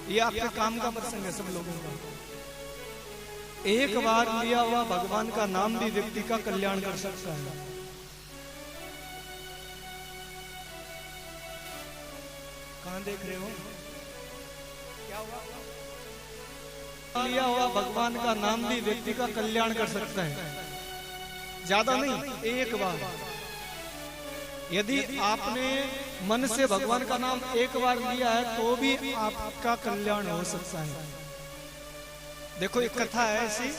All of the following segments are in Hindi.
ये आपके काम का प्रसंग है सब लोगों का। एक बार लिया हुआ भगवान का नाम भी व्यक्ति का कल्याण कर सकता है। कहां देख रहे हो? क्या हुआ? लिया हुआ भगवान का नाम भी व्यक्ति का कल्याण कर सकता है। ज्यादा नहीं, एक बार। यदि आपने मन से भगवान का नाम एक बार लिया है तो भी आपका कल्याण हो सकता है। देखो एक कथा है ऐसी।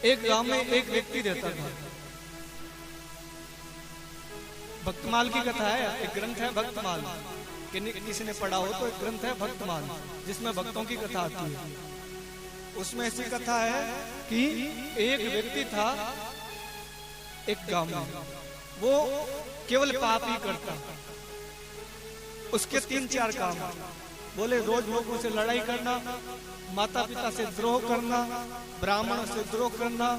एक गांव में एक व्यक्ति रहता था। भक्तमाल की कथा है, एक ग्रंथ है भक्तमाल। किसी ने पढ़ा हो तो एक ग्रंथ है भक्तमाल, जिसमें भक्तों की कथा आती है। उसमें ऐसी कथा है कि एक व्यक्ति था एक गांव में, वो केवल पाप ही करता। उसके 3-4 काम बोले, रोज लोगों से लड़ाई करना, माता पिता से द्रोह करना, ब्राह्मणों से द्रोह करना,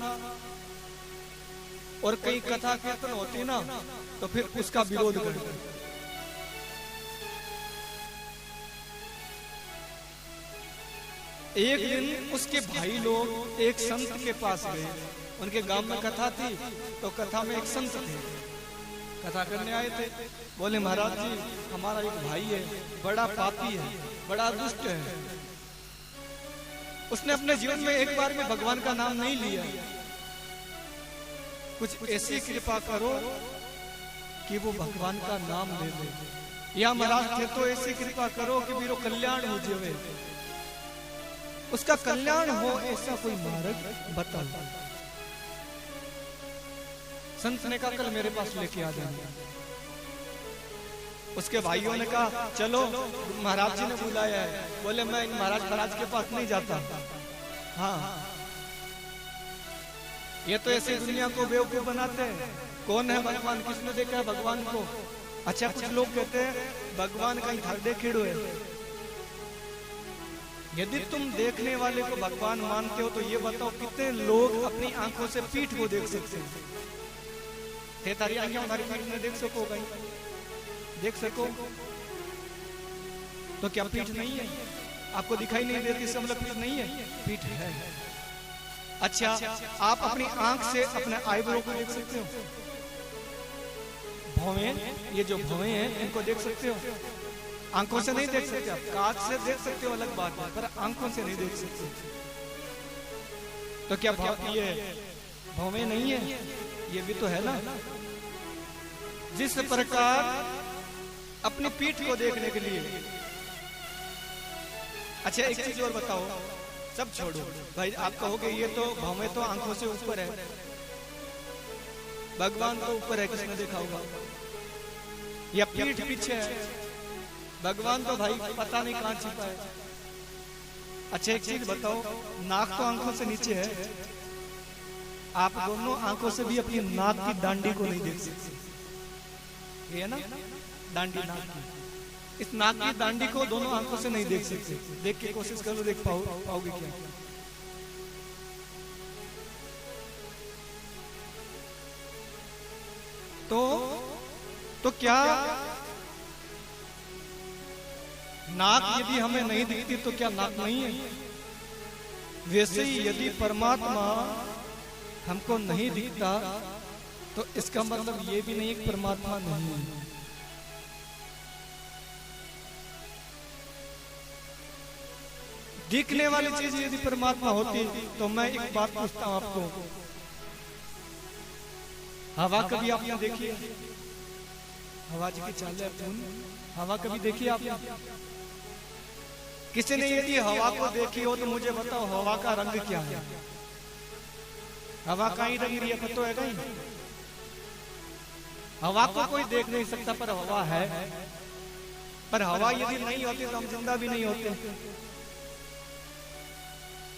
और कई कथा कीर्तन होती ना तो फिर उसका विरोध करना। एक दिन उसके भाई लोग एक संत के पास गए। उनके गांव में कथा थी तो कथा में एक संत थे, कथा करने आए थे। बोले, महाराज जी हमारा एक भाई है, बड़ा पापी है, बड़ा दुष्ट है। उसने अपने जीवन में एक बार में भगवान का नाम नहीं लिया। कुछ ऐसी कृपा करो कि वो भगवान का नाम ले ले, या महाराज थे तो ऐसी कृपा करो कि मेरा कल्याण हो जाए, उसका कल्याण हो, ऐसा कोई मार्ग बताओ। संत ने कहा कल मेरे पास लेके आ जाना। उसके भाइयों ने कहा चलो महाराज जी ने बुलाया है। बोले मैं महाराज के पास नहीं जाता। हाँ, ये तो ऐसे दुनिया को बेवकूफ बनाते हैं। कौन है भगवान? किसने देखा है भगवान को? अच्छा, कुछ लोग कहते हैं भगवान कहीं थाड़े खिड़ो है। यदि तुम देखने वाले को भगवान मानते हो तो ये बताओ कितने लोग अपनी आंखों से पीठ को देख सकते हैं? तारी आंखें हमारी पीठ में देख सको? देख सको तो क्या पीठ नहीं है? आपको दिखाई नहीं देती इसका मतलब पीठ नहीं है? पीठ है। अच्छा, आप अपनी आंख से अपने आईब्रो को देख सकते हो? भौवें, ये जो भौवें हैं इनको देख सकते हो? आंखों से नहीं देख सकते। आप कांच से देख सकते हो, अलग बात है, पर आंखों से नहीं देख सकते। तो क्या ये भौवें नहीं है? ये भी तो है ना। जिस प्रकार अपनी पीठ को देखने के लिए। अच्छा, एक चीज और बताओ, सब छोड़ो भाई। आप कहोगे ये तो भौवें तो आंखों से ऊपर है, भगवान तो ऊपर है, किसने देखा होगा? या पीठ पीछे है, भगवान तो भाई पता नहीं कहां छिपा है। अच्छा, एक चीज बताओ, नाक तो आंखों से नीचे है। आप दोनों आंखों से भी अपनी नाक की डांडी को नहीं देख सकते। ये है ना डांडी, नाक की। इस नाक की डांडी को दोनों आंखों से नहीं देख सकते। देख के कोशिश करो, देख पाओगे क्या? तो क्या नाक यदि हमें नहीं दिखती तो क्या नाक नहीं है? वैसे ही यदि परमात्मा हमको नहीं दिखता तो इसका मतलब ये भी नहीं कि परमात्मा नहीं है। दिखने वाली चीज यदि परमात्मा होती तो मैं एक बात पूछता हूं आपको, हवा कभी आपने देखी है? हवा जी की चाल है, हवा कभी देखी आपने? किसी ने यदि हवा को देखी हो तो मुझे बताओ हवा का रंग क्या है? हवा का ही रंग रही है, पता है कहीं? हवा को कोई देख नहीं सकता, पर हवा है। पर हवा यदि नहीं होती तो हम जिंदा भी नहीं होते।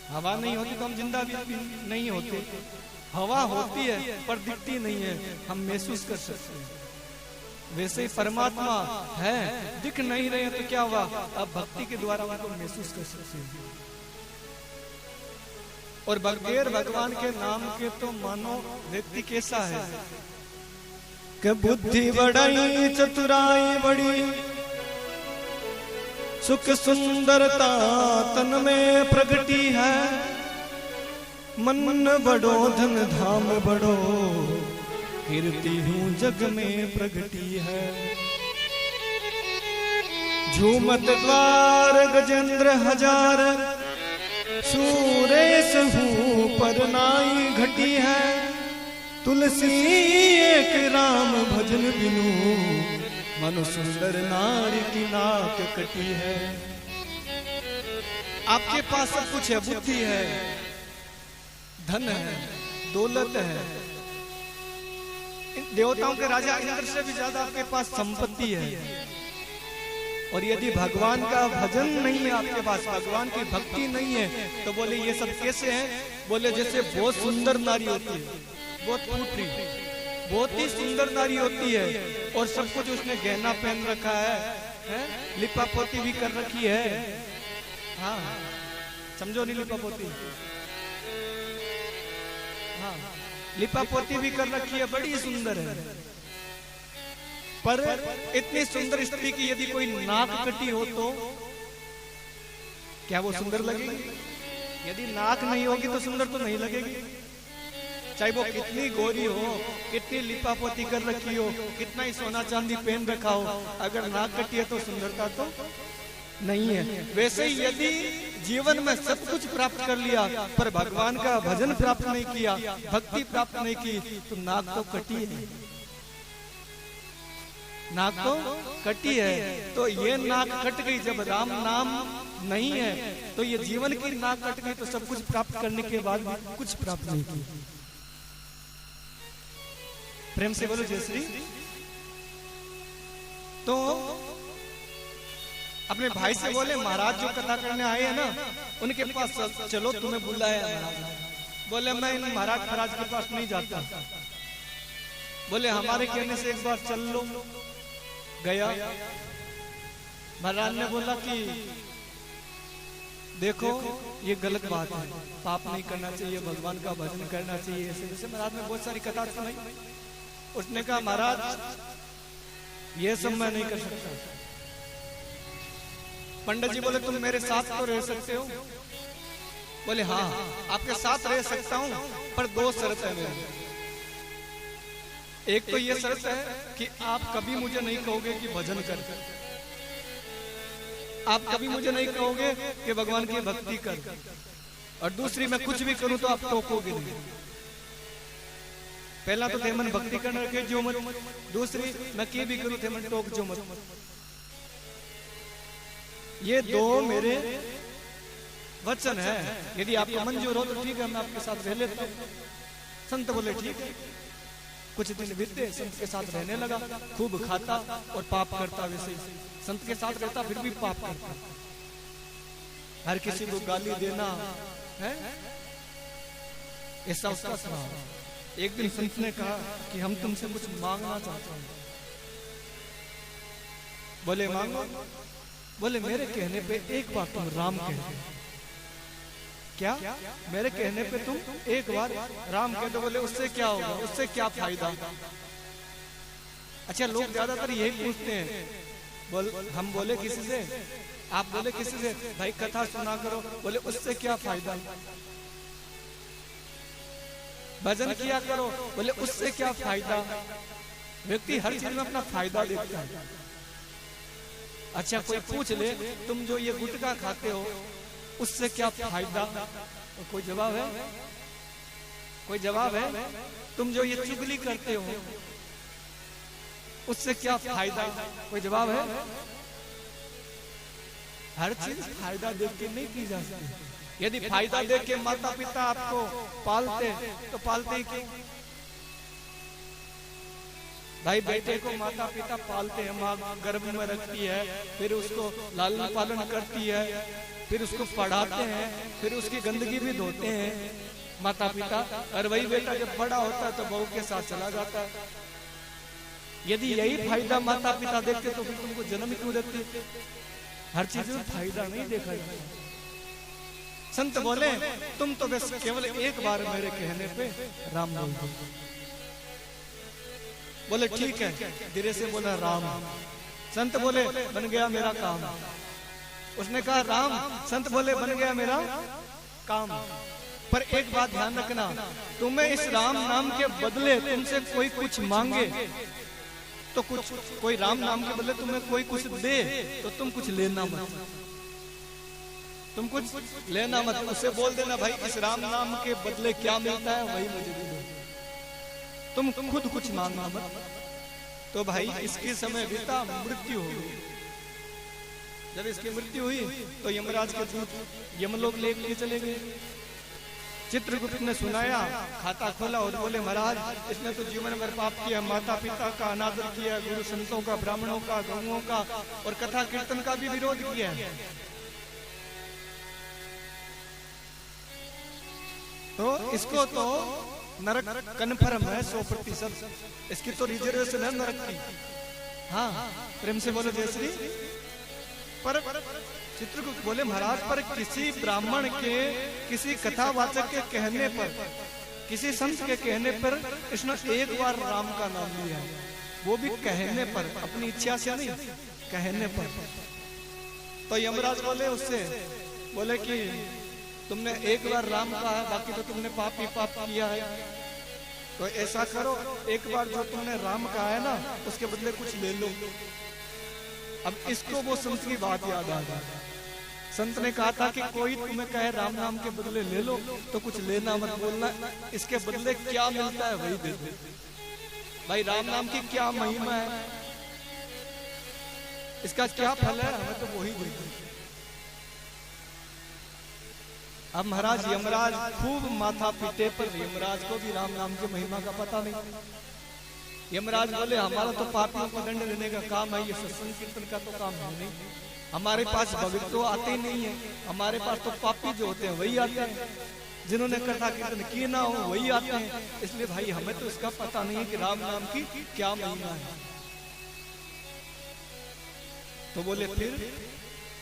हवा नहीं होती तो हम जिंदा भी नहीं होते। हवा होती है पर दिखती नहीं है, हम महसूस कर सकते हैं। वैसे ही परमात्मा है, दिख नहीं रहे तो क्या हुआ? अब भक्ति के द्वारा उनको महसूस कर सकते हैं। और बगैर भगवान के नाम के तो मानो व्यक्ति कैसा है कि बुद्धि बड़ाई चतुराई बड़ी, सुख सुंदरता तन में प्रगटी है, मन बड़ो धन धाम बड़ो, कीर्ति हूँ जग में प्रगटी है। झूमत द्वार गजेंद्र हजार, सूरेश हूँ पर नाई घटी है। तुलसी एक राम भजन बिनु, मनु सुंदर नारी की नाक कटी है। आपके पास सब कुछ है, बुद्धि है, धन है, दौलत है, देवताओं के राजा इंद्र से भी ज्यादा आपके पास संपत्ति है। और यदि भगवान का भजन नहीं है आपके पास, भगवान की भक्ति नहीं है, तो बोले ये सब कैसे है? बोले जैसे बहुत सुंदर नारी होती है, बहुत फूटरी, बहुत ही सुंदर नारी होती है, और सब कुछ उसने गहना पहन रखा है? लिपा पोती भी कर रखी है। हाँ, समझो नहीं लिपा पोती? हाँ, लिपा पोती भी कर रखी है, बड़ी सुंदर है। पर इतनी सुंदर स्त्री की यदि कोई नाक कटी हो तो क्या वो सुंदर लगेगी? यदि नाक नहीं होगी तो सुंदर तो नहीं लगेगी। चाहे वो कितनी गोरी हो, कितनी लिपापोती कर रखी हो, कितना ही सोना चांदी पहन रखा हो, अगर नाक कटी है तो सुंदरता तो नहीं है। वैसे ही यदि जीवन में सब कुछ प्राप्त कर लिया पर भगवान का भजन प्राप्त नहीं किया, भक्ति प्राप्त नहीं की, तो नाक तो कटी है, नाक तो कटी है। तो ये नाक कट गई जब राम नाम नहीं है, तो ये जीवन की नाक कट गई, तो सब कुछ प्राप्त करने के बाद भी कुछ प्राप्त नहीं की। प्रेम से बोलो जय श्री। तो अपने भाई से बोले महाराज जो कथा करने आए हैं ना, उनके पास चलो, तुम्हें बुलाया महाराज। बोले मैं इन महाराज फराज के पास नहीं जाता। बोले हमारे कहने से एक बार चल लो। गया, महाराज ने बोला कि देखो ये गलत बात है, पाप नहीं करना चाहिए, भगवान का भजन करना चाहिए। ऐसे जैसे महाराज ने बहुत सारी कथा सुनाई। उसने कहा महाराज ये सब मैं नहीं कर सकता। पंडित जी बोले तुम मेरे साथ तो रह सकते हो? बोले हाँ आपके साथ रह सकता हूँ, पर दो शर्त है मेरी। एक तो ये शर्त है कि आप कभी मुझे नहीं कहोगे कि भजन कर, आप कभी मुझे नहीं कहोगे कि भगवान की भक्ति कर, और दूसरी मैं कुछ भी करूं तो आप टोकोगे नहीं। पहला तो थे मन भक्ति करने रखे जो मत, दूसरी मैं के भी करूं थे मन टोक जो मत। ये दो मेरे वचन है। यदि आपको मंजूर हो तो ठीक है, मैं आपके साथ रह लेता हूं। संत बोले ठीक है। कुछ दिन बीते, संत के साथ रहने लगा, खूब खाता और पाप करता। वैसे संत के साथ रहता फिर भी पाप करता, हर किसी को गाली देना है, ऐसा उसका स्वभाव। एक दिन संत ने कहा कि हम तुमसे कुछ मांगना चाहते हैं। बोले मांगो। बोले मेरे कहने पे एक बार तुम राम कह दो। क्या? मेरे कहने पे तुम एक बार राम कह दो। बोले उससे क्या होगा, उससे क्या फायदा? अच्छा लोग ज्यादातर यही पूछते हैं। हम बोले किसी से, आप बोले किसी से भाई कथा सुना करो, बोले उससे क्या फायदा? भजन किया करो, बोले उससे क्या फायदा? व्यक्ति हर चीज में अपना फायदा देखता है। अच्छा कोई पूछ ले तुम जो ये गुटखा खाते हो उससे क्या फायदा? तो कोई जवाब है? कोई जवाब है? तुम जो ये चुगली करते हो उससे क्या फायदा? कोई जवाब है? हर चीज फायदा देख के नहीं की जा सकती। यदि फायदा देख के माता पिता आपको पालते तो पालते ही क्यों? भाई बेटे को माता पिता पालते हैं, माँ गर्भ में रखती है, फिर उसको लालन पालन करती है, फिर उसको पढ़ाते हैं, फिर उसकी गंदगी भी धोते हैं माता पिता। और वही बेटा जब बड़ा होता है तो बहू के साथ चला जाता है। यदि यही फायदा माता पिता देखते तो फिर तुमको जन्म क्यों देते? हर चीज में फायदा नहीं देखा जाता। संत बोले तुम तो बस केवल एक बार मेरे कहने पे राम बोल दो। बोले ठीक है, धीरे से बोला राम। संत बोले बन गया मेरा काम। उसने कहा राम, संत बोले बन गया मेरा काम, पर एक बात ध्यान रखना, तुम्हें इस राम नाम के बदले तुमसे कोई कुछ मांगे तो कुछ, कोई राम नाम के बदले तुम्हें कोई कुछ दे तो तुम कुछ लेना मत, तुम कुछ लेना मत। उससे बोल देना भाई इस राम नाम के बदले क्या मिलता है वही मुझे दे दो, तुम खुद कुछ मांगना मत। तो भाई इसके समय बीता, मृत्यु हो गई। जब इसकी मृत्यु हुई तो यमराज के दूत यमलोक लेके चले गए। चित्रगुप्त ने सुनाया, खाता खोला और बोले महाराज इसने तो जीवन भर पाप किया, माता पिता का अनादर किया, गुरु संतों का, ब्राह्मणों का, गौओं का और कथा कीर्तन का भी विरोध किया है। तो इसको तो नरक कन्फर्म है 100%, इसकी तो रिजर्वेशन है नरक की। हाँ प्रेम से बोलो जय श्री। पर चित्रगुप्त बोले महाराज, पर किसी ब्राह्मण के, किसी कथावाचक के कहने पर, किसी संत के कहने पर इसने एक बार राम का नाम लिया, वो भी कहने पर, अपनी इच्छा से नहीं, कहने पर। तो यमराज बोले उससे, बोले कि तुमने एक बार राम कहा है, बाकी तो तुमने पाप ही पाप किया है, तो ऐसा करो एक बार जो तुमने राम कहा है ना उसके बदले कुछ ले लो। अब इसको वो संत की बात याद आ गई। संत ने कहा था कि कोई तुम्हें कहे राम नाम के बदले ले लो तो कुछ लेना मत, बोलना इसके बदले क्या मिलता है वही दे दो। भाई राम नाम की क्या महिमा है, इसका क्या फल है, हमें तो वही दे दो। अब महाराज यमराज खूब माथा पीटे, पर यमराज को भी राम नाम की महिमा का पता नहीं। यमराज बोले हमारा तो पापियों को दंड देने का काम है, ये सत्संग कीर्तन का तो काम है नहीं, हमारे पास भक्त तो आते ही नहीं है, हमारे पास तो पापी जो होते हैं वही आते हैं, जिन्होंने कथा कीर्तन किए ना हो वही आते हैं, इसलिए भाई हमें तो इसका पता नहीं है कि राम नाम की क्या महिमा है। तो बोले फिर,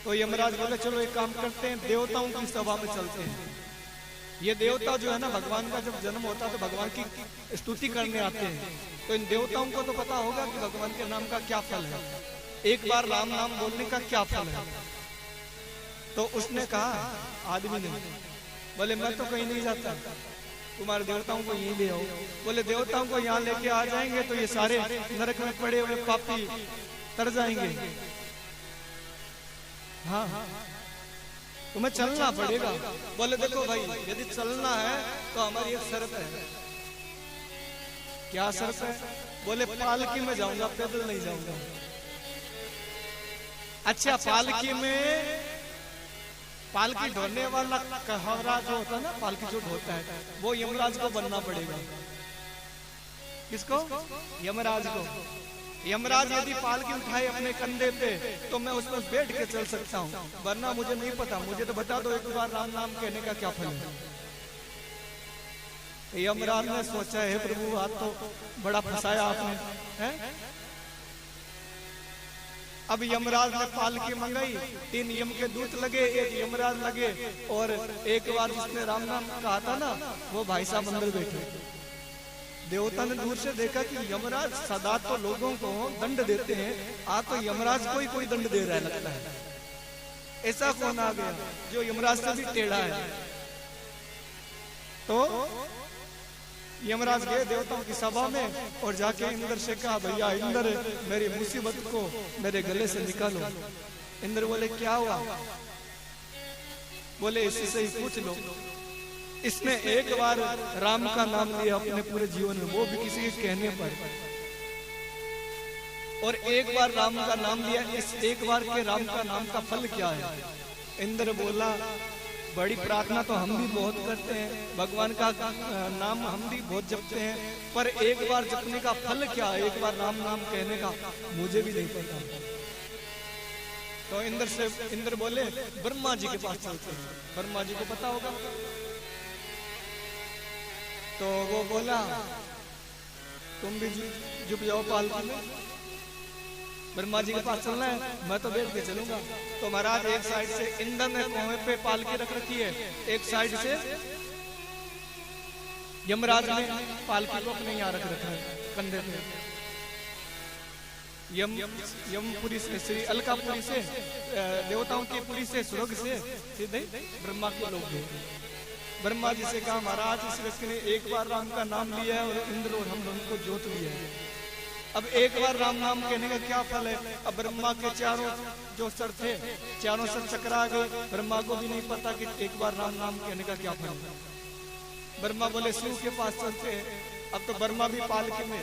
तो यमराज बोले चलो एक काम करते हैं, देवताओं की सभा में चलते हैं। ये देवता जो है ना, भगवान का जब जन्म होता है तो भगवान की स्तुति करने आते हैं, तो इन देवताओं को तो पता होगा कि भगवान के नाम का क्या फल है, एक बार राम नाम बोलने का क्या फल है। तो उसने कहा, आदमी ने, बोले मैं तो कहीं नहीं जाता, तुम्हारे देवताओं को यहीं ले आओ। बोले देवताओं को यहाँ लेके आ जाएंगे तो ये सारे नरक में पड़े हुए पापी तर जाएंगे। हाँ तुम्हें चलना पड़ेगा। बोले देखो भाई यदि चलना है तो हमारी एक शर्त है। क्या शर्त है? बोले पालकी में जाऊंगा, पैदल नहीं जाऊंगा। अच्छा पालकी में, पालकी ढोने वाला कहरा जो होता है ना, पालकी जो ढोता है वो यमराज को बनना पड़ेगा। किसको? यमराज को। यमराज यदि पालकी उठाए अपने कंधे पे तो मैं उसमें बैठ के चल सकता हूँ, वरना मुझे नहीं पता। मुझे तो बता दो एक बार राम नाम कहने का क्या फल है। यमराज ने सोचा है प्रभु आज तो बड़ा फंसाया आपने है? अब यमराज ने पालकी मंगाई, 3 यम के दूत लगे, 1 यमराज लगे, और एक बार जिसने राम नाम कहा था ना वो भाई साहब अंदर बैठे। देवता ने दूर से देखा कि यमराज सदा तो लोगों को दंड देते हैं, आज तो यमराज को ही कोई दंड दे रहा है लगता है। ऐसा कौन आ गया जो यमराज से भी टेढ़ा है? तो यमराज गए देवताओं की सभा में और जाके इंद्र से कहा भैया इंद्र मेरी मुसीबत को मेरे गले से निकालो। इंद्र बोले क्या हुआ? बोले इसी से ही पूछ लो। इसने एक बार राम का नाम लिया अपने पूरे जीवन में, वो भी किसी के कहने पर, और एक बार राम का नाम लिया। इस एक बार के राम का नाम का फल क्या है? इंद्र बोला बड़ी प्रार्थना तो हम भी बहुत करते हैं, भगवान का नाम हम भी बहुत जपते हैं, पर एक बार जपने का फल क्या है, एक बार राम नाम कहने का मुझे भी नहीं पता। तो इंद्र बोले ब्रह्मा जी के पास चलते हैं, ब्रह्मा जी को पता होगा। तो वो बोला तुम भी जुट जाओ पालकी में, ब्रह्मा जी के पास चलना है, मैं तो बैठ के चलूंगा। तो महाराज एक साइड से इंद्र ने कोहे पे पालकी रख रखी है, एक साइड से यमराज ने पालकी को अपने यहाँ रख रखा है कंधे पे। यमपुरी से, श्री अलकापुरी से, देवताओं की पुरी से, स्वर्ग से सीधे ब्रह्मा के लोग गए। ब्रह्मा जी से कहा महाराज इस व्यक्ति ने एक बार राम का नाम लिया है और इंद्र और हम दोनों को जोत लिया है, अब एक बार राम नाम कहने का क्या फल है। अब ब्रह्मा के चारों जो सर थे, चारों सर चकरा गए, ब्रह्मा को भी नहीं पता कि एक बार राम नाम कहने का क्या फल है। ब्रह्मा बोले शिव के पास चलते हैं। अब तो ब्रह्मा भी पालकी में,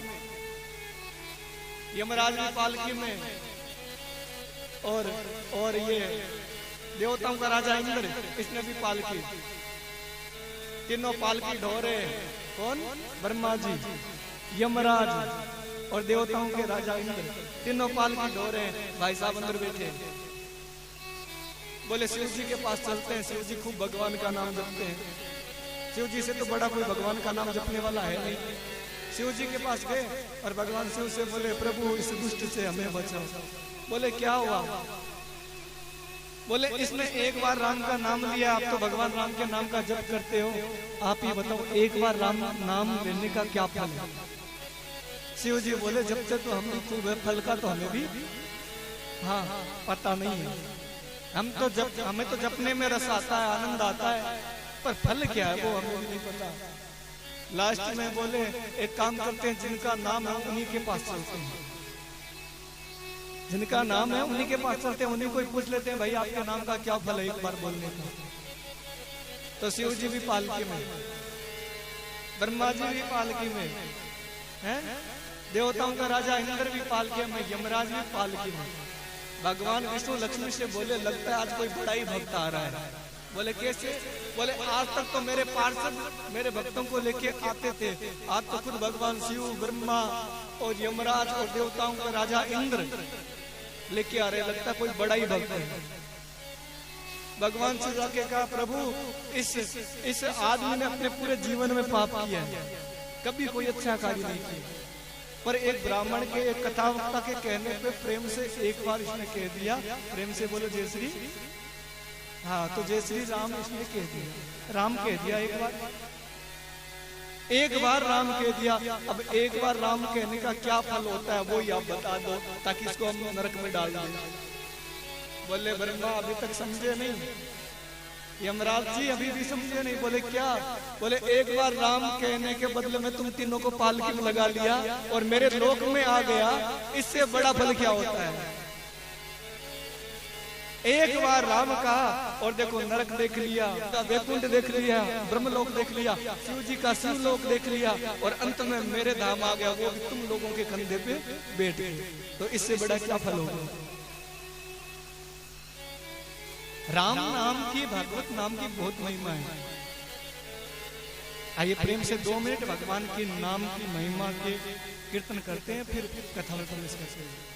यमराज भी पालकी में, और ये देवताओं का राजा इंद्र इसने भी पालकी, तीनों पालकी ढोरे। कौन? ब्रह्मा जी, यमराज और देवताओं के राजा इंद्र, तीनों पालकी ढोरे। भाई साहब अंदर बैठे, बोले शिव जी के पास चलते हैं। शिव जी खूब भगवान का नाम जपते हैं। शिव जी से तो बड़ा कोई भगवान का नाम जपने वाला है नहीं। शिव जी के पास गए और भगवान शिव से बोले प्रभु इस दुष्ट से हमें बचाओ। बोले क्या हुआ? बोले इसने एक बार राम का नाम लिया, आप तो भगवान राम के नाम का जप करते हो, आप ही बताओ एक बार राम नाम लेने का क्या फल है? शिव जी बोले जब तक तो हम भी खूब है, फल का तो हमें भी हाँ पता नहीं है। हमें तो जपने में रस आता है, आनंद आता है, पर फल क्या है वो हमें भी नहीं पता। लास्ट में बोले एक काम करते हैं, जिनका नाम है उन्हीं के पास चलते हैं, जिनका नाम है उन्हीं के पास चलते हैं, उन्हीं को ही पूछ लेते हैं भाई आपके नाम का क्या फल है एक बार बोलने का। तो शिव जी भी पालकी में, ब्रह्मा जी भी पालकी में हैं, देवताओं का राजा इंद्र भी पालकी में, यमराज भी पालकी में। भगवान विष्णु लक्ष्मी से बोले लगता है आज कोई बड़ा ही भक्त आ रहा है। बोले कैसे? बोले आज तक तो मेरे पार्षद मेरे भक्तों को लेके आते थे, आज तो खुद भगवान शिव, ब्रह्मा और यमराज और देवताओं का राजा इंद्र लेके आ रहे, लगता है कोई बड़ा ही भक्त है। भगवान से जाके कहा प्रभु इस आदमी ने अपने पूरे जीवन में पाप किया है, कभी कोई अच्छा कार्य नहीं किया, पर एक ब्राह्मण के, एक कथावक्ता के कहने पे प्रेम से एक बार इसने कह दिया, प्रेम से बोलो जय श्री, हाँ तो जय श्री राम इसने कह दिया, राम कह दिया एक बार राम कह दिया। अब एक बार राम कहने का क्या फल होता है वो ही आप बता दो, ताकि इसको हम नरक में डाल दें। बोले ब्रह्मा अभी तक समझे नहीं, यमराज जी अभी भी समझे नहीं। बोले क्या? बोले एक बार राम कहने के बदले में तुम तीनों को पालकी में लगा लिया और मेरे लोक में आ गया, इससे बड़ा फल क्या होता है? एक बार राम कहा और देखो नरक देख लिया, वैकुंठ देख लिया, ब्रह्मलोक देख लिया, शिव जी का शिवलोक देख लिया, और अंत में मेरे धाम आ गया, वो भी तुम लोगों के कंधे पे बैठ गए। तो इससे बड़ा क्या फल होगा? राम नाम की, भागवत नाम की बहुत महिमा है। आइए प्रेम से 2 मिनट भगवान के नाम की महिमा के कीर्तन करते हैं, फिर कथा करते हैं।